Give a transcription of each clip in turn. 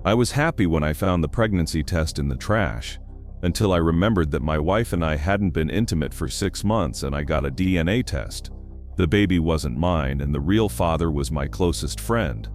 I was happy when I found the pregnancy test in the trash, until I remembered that my wife and I hadn't been intimate for 6 months and I got a DNA test. The baby wasn't mine and the real father was my closest friend.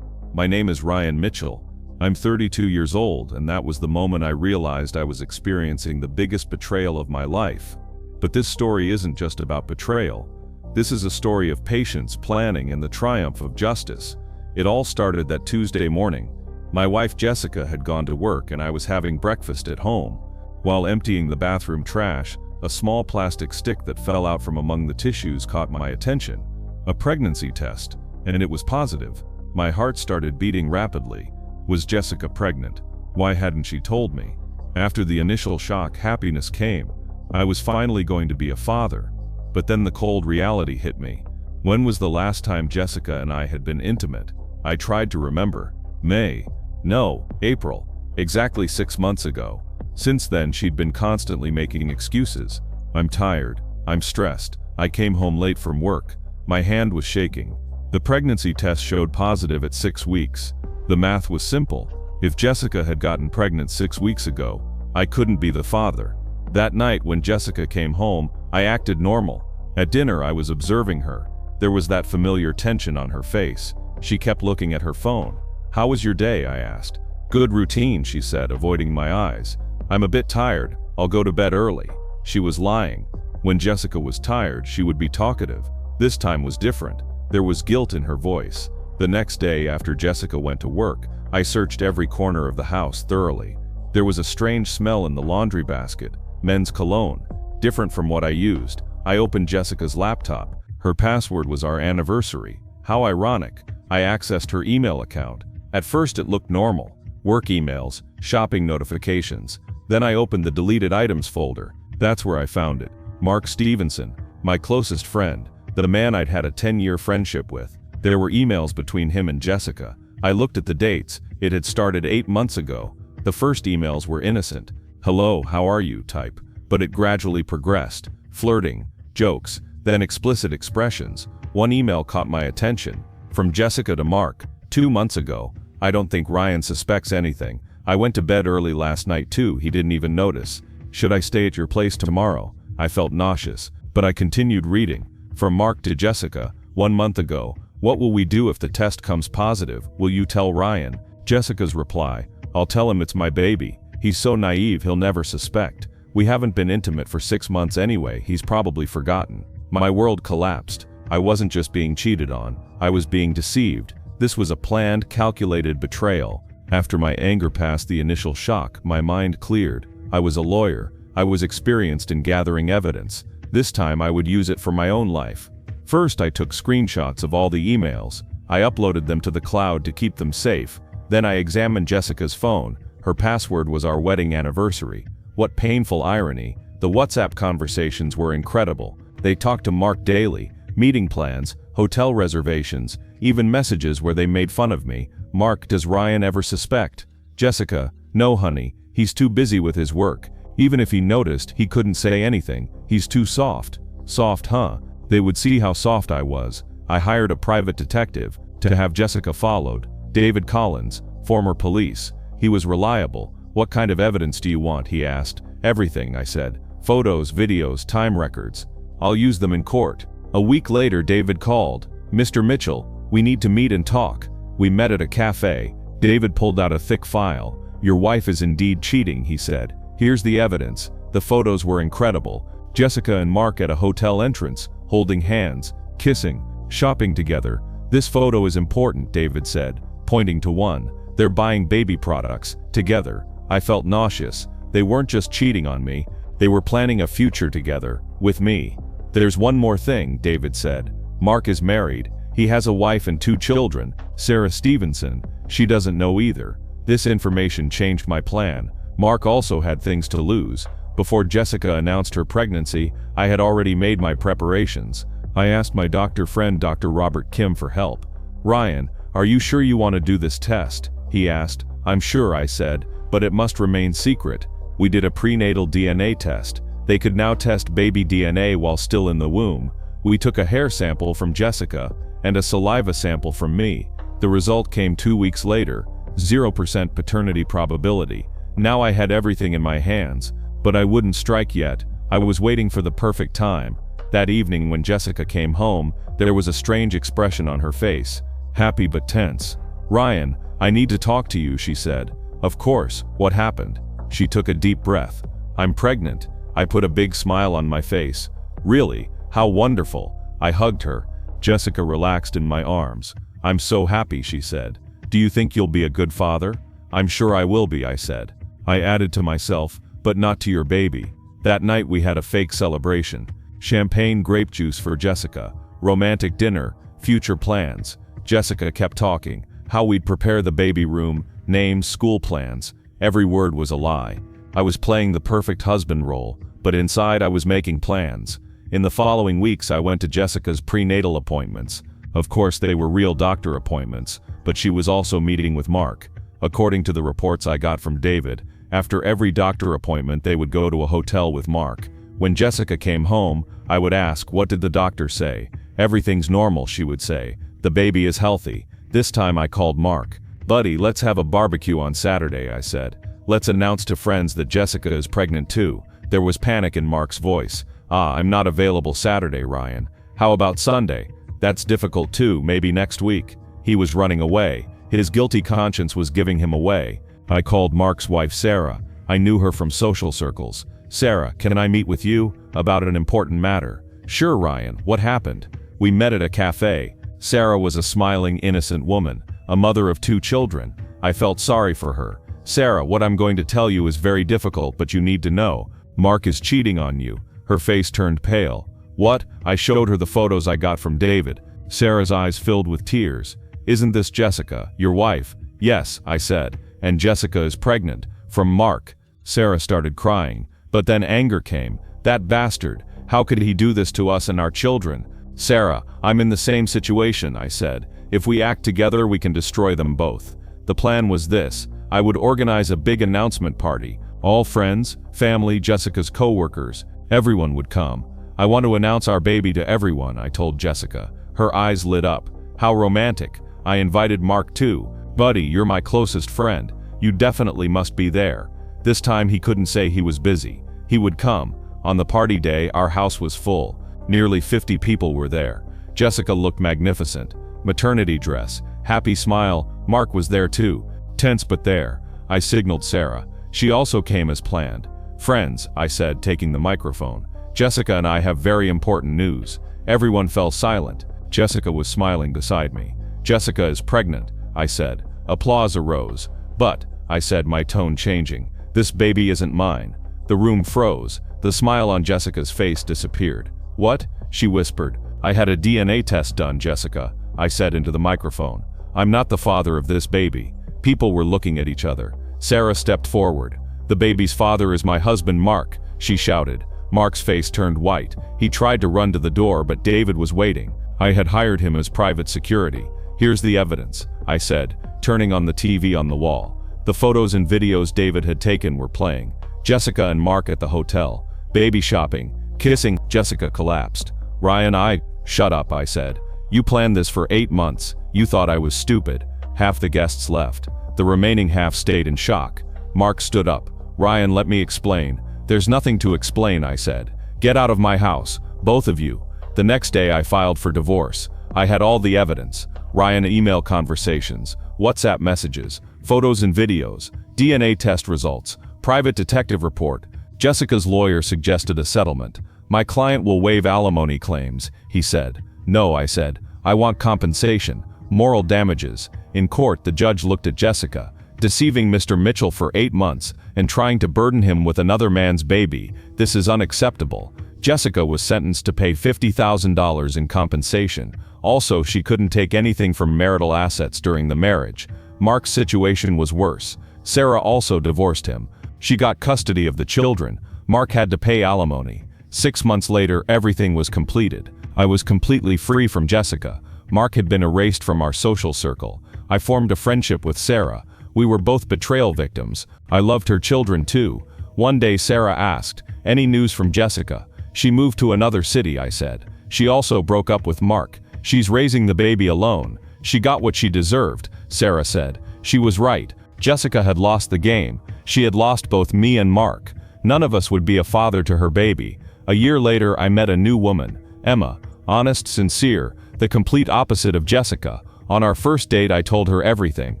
My name is Ryan Mitchell. I'm 32 years old, and that was the moment I realized I was experiencing the biggest betrayal of my life. But this story isn't just about betrayal. This is a story of patience, planning, and the triumph of justice. It all started that Tuesday morning. My wife Jessica had gone to work and I was having breakfast at home. While emptying the bathroom trash, a small plastic stick that fell out from among the tissues caught my attention. A pregnancy test, and it was positive. My heart started beating rapidly. Was Jessica pregnant? Why hadn't she told me? After the initial shock, happiness came. I was finally going to be a father. But then the cold reality hit me. When was the last time Jessica and I had been intimate? I tried to remember. May. No, April. Exactly 6 months ago. Since then, she'd been constantly making excuses. I'm tired. I'm stressed. I came home late from work. My hand was shaking. The pregnancy test showed positive at 6 weeks. The math was simple. If Jessica had gotten pregnant 6 weeks ago, I couldn't be the father. That night when Jessica came home, I acted normal. At dinner, I was observing her. There was that familiar tension on her face. She kept looking at her phone. "How was your day?" I asked. "Good routine," she said, avoiding my eyes. "I'm a bit tired. I'll go to bed early." She was lying. When Jessica was tired, she would be talkative. This time was different. There was guilt in her voice. The next day, after Jessica went to work, I searched every corner of the house thoroughly. There was a strange smell in the laundry basket. Men's cologne. Different from what I used. I opened Jessica's laptop. Her password was our anniversary. How ironic. I accessed her email account. At first it looked normal. Work emails, shopping notifications. Then I opened the deleted items folder. That's where I found it. Mark Stevenson, my closest friend, the man I'd had a 10-year friendship with. There were emails between him and Jessica. I looked at the dates. It had started 8 months ago. The first emails were innocent. "Hello, how are you?" type. But it gradually progressed. Flirting, jokes, then explicit expressions. One email caught my attention. From Jessica to Mark, 2 months ago. "I don't think Ryan suspects anything. I went to bed early last night too, he didn't even notice. Should I stay at your place tomorrow?" I felt nauseous, but I continued reading. From Mark to Jessica, 1 month ago. "What will we do if the test comes positive? Will you tell Ryan?" Jessica's reply, "I'll tell him it's my baby. He's so naive he'll never suspect. We haven't been intimate for 6 months anyway, he's probably forgotten." My world collapsed. I wasn't just being cheated on, I was being deceived. This was a planned, calculated betrayal. After my anger passed the initial shock, my mind cleared. I was a lawyer. I was experienced in gathering evidence. This time I would use it for my own life. First, I took screenshots of all the emails. I uploaded them to the cloud to keep them safe. Then I examined Jessica's phone. Her password was our wedding anniversary. What painful irony. The WhatsApp conversations were incredible. They talked to Mark daily. Meeting plans, hotel reservations, even messages where they made fun of me. Mark, "Does Ryan ever suspect?" Jessica, "No honey, he's too busy with his work. Even if he noticed, he couldn't say anything. He's too soft." Soft, huh? They would see how soft I was. I hired a private detective to have Jessica followed. David Collins, former police. He was reliable. "What kind of evidence do you want?" he asked. "Everything," I said. "Photos, videos, time records. I'll use them in court." A week later, David called. "Mr. Mitchell, we need to meet and talk." We met at a cafe. David pulled out a thick file. "Your wife is indeed cheating," he said. "Here's the evidence." The photos were incredible. Jessica and Mark at a hotel entrance, holding hands, kissing, shopping together. "This photo is important," David said, pointing to one. "They're buying baby products, together." I felt nauseous. They weren't just cheating on me. They were planning a future together, with me. "There's one more thing," David said. "Mark is married. He has a wife and 2 children, Sarah Stevenson. She doesn't know either." This information changed my plan. Mark also had things to lose. Before Jessica announced her pregnancy, I had already made my preparations. I asked my doctor friend Dr. Robert Kim for help. "Ryan, are you sure you want to do this test?" he asked. "I'm sure," I said, "but it must remain secret." We did a prenatal DNA test. They could now test baby DNA while still in the womb. We took a hair sample from Jessica and a saliva sample from me. The result came 2 weeks later. 0% paternity probability. Now I had everything in my hands, but I wouldn't strike yet. I was waiting for the perfect time. That evening when Jessica came home, there was a strange expression on her face. Happy but tense. "Ryan, I need to talk to you," she said. "Of course, what happened?" She took a deep breath. "I'm pregnant." I put a big smile on my face. "Really? How wonderful." I hugged her. Jessica relaxed in my arms. "I'm so happy," she said. "Do you think you'll be a good father?" "I'm sure I will be," I said. I added to myself, "But not to your baby." That night we had a fake celebration. Champagne, grape juice for Jessica, romantic dinner, future plans. Jessica kept talking, how we'd prepare the baby room, names, school plans. Every word was a lie. I was playing the perfect husband role, but inside I was making plans. In the following weeks I went to Jessica's prenatal appointments. Of course they were real doctor appointments, but she was also meeting with Mark. According to the reports I got from David, after every doctor appointment they would go to a hotel with Mark. When Jessica came home, I would ask, "What did the doctor say?" "Everything's normal," she would say. "The baby is healthy." This time I called Mark. "Buddy, let's have a barbecue on Saturday," I said. "Let's announce to friends that Jessica is pregnant too." There was panic in Mark's voice. "I'm not available Saturday, Ryan." "How about Sunday?" "That's difficult too, maybe next week." He was running away. His guilty conscience was giving him away. I called Mark's wife Sarah. I knew her from social circles. "Sarah, can I meet with you about an important matter?" "Sure, Ryan, what happened?" We met at a cafe. Sarah was a smiling, innocent woman, a mother of 2 children. I felt sorry for her. "Sarah, what I'm going to tell you is very difficult, but you need to know. Mark is cheating on you." Her face turned pale. "What?" I showed her the photos I got from David. Sarah's eyes filled with tears. "Isn't this Jessica, your wife?" "Yes," I said. "And Jessica is pregnant. From Mark." Sarah started crying. But then anger came. "That bastard. How could he do this to us and our children?" "Sarah, I'm in the same situation," I said. "If we act together we can destroy them both." The plan was this. I would organize a big announcement party. All friends, family, Jessica's co-workers, everyone would come. "I want to announce our baby to everyone," I told Jessica. Her eyes lit up. "How romantic." I invited Mark too. "Buddy, you're my closest friend. You definitely must be there." This time he couldn't say he was busy. He would come. On the party day, our house was full. Nearly 50 people were there. Jessica looked magnificent. Maternity dress, happy smile. Mark was there too. Tense but there. I signaled Sarah. She also came as planned. "Friends," I said, taking the microphone. "Jessica and I have very important news." Everyone fell silent. Jessica was smiling beside me. "Jessica is pregnant," I said. Applause arose. "But," I said, my tone changing, "this baby isn't mine." The room froze. The smile on Jessica's face disappeared. "What?" she whispered. "I had a DNA test done, Jessica," I said into the microphone. "I'm not the father of this baby." People were looking at each other. Sarah stepped forward. "The baby's father is my husband, Mark," she shouted. Mark's face turned white. He tried to run to the door, but David was waiting. I had hired him as private security. "Here's the evidence," I said, turning on the TV on the wall. The photos and videos David had taken were playing. Jessica and Mark at the hotel. Baby shopping. Kissing. Jessica collapsed. "Ryan, Shut up," I said. "You planned this for 8 months. You thought I was stupid." Half the guests left. The remaining half stayed in shock. Mark stood up. "Ryan, let me explain." "There's nothing to explain," I said. "Get out of my house, both of you." The next day I filed for divorce. I had all the evidence. Ryan email conversations, WhatsApp messages, photos and videos, DNA test results, private detective report. Jessica's lawyer suggested a settlement. "My client will waive alimony claims," he said. "No," I said. "I want compensation, moral damages." In court, the judge looked at Jessica. "Deceiving Mr. Mitchell for 8 months and trying to burden him with another man's baby. This is unacceptable." Jessica was sentenced to pay $50,000 in compensation. Also, she couldn't take anything from marital assets during the marriage. Mark's situation was worse. Sarah also divorced him. She got custody of the children. Mark had to pay alimony. 6 months later, everything was completed. I was completely free from Jessica. Mark had been erased from our social circle. I formed a friendship with Sarah. We were both betrayal victims. I loved her children too. One day Sarah asked, "Any news from Jessica?" "She moved to another city," I said. "She also broke up with Mark. She's raising the baby alone." "She got what she deserved," Sarah said. She was right. Jessica had lost the game. She had lost both me and Mark. None of us would be a father to her baby. A year later, I met a new woman, Emma. Honest, sincere, the complete opposite of Jessica. On our first date, I told her everything.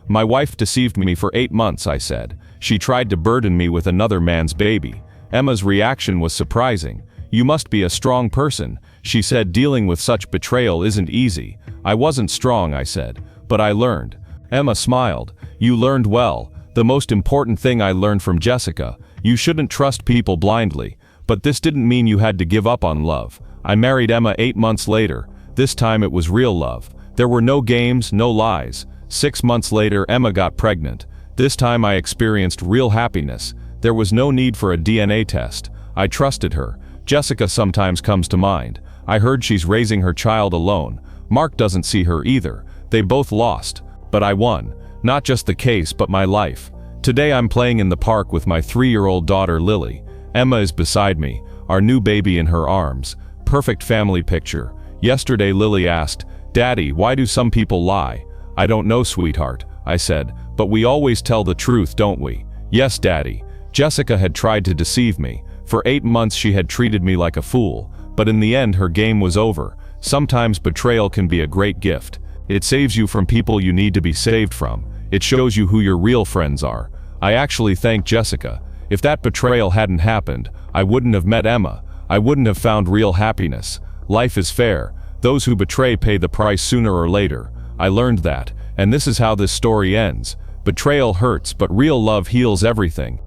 My wife deceived me for 8 months, I said. She tried to burden me with another man's baby. Emma's reaction was surprising. You must be a strong person, she said. Dealing with such betrayal isn't easy. I wasn't strong, I said, but I learned. Emma smiled. You learned well. The most important thing I learned from Jessica: you shouldn't trust people blindly. But this didn't mean you had to give up on love. I married Emma 8 months later. This time it was real love. There were no games, no lies. 6 months later, Emma got pregnant. This time I experienced real happiness. There was no need for a DNA test. I trusted her. Jessica sometimes comes to mind. I heard she's raising her child alone. Mark doesn't see her either. They both lost. But I won. Not just the case, but my life. Today I'm playing in the park with my 3-year-old daughter Lily. Emma is beside me, our new baby in her arms. Perfect family picture. Yesterday Lily asked, "Daddy, why do some people lie?" "I don't know, sweetheart," I said, "but we always tell the truth, don't we?" "Yes, Daddy." Jessica had tried to deceive me. For 8 months she had treated me like a fool, but in the end her game was over. Sometimes betrayal can be a great gift. It saves you from people you need to be saved from. It shows you who your real friends are. I actually thank Jessica. If that betrayal hadn't happened, I wouldn't have met Emma. I wouldn't have found real happiness. Life is fair. Those who betray pay the price sooner or later. I learned that, and this is how this story ends. Betrayal hurts, but real love heals everything.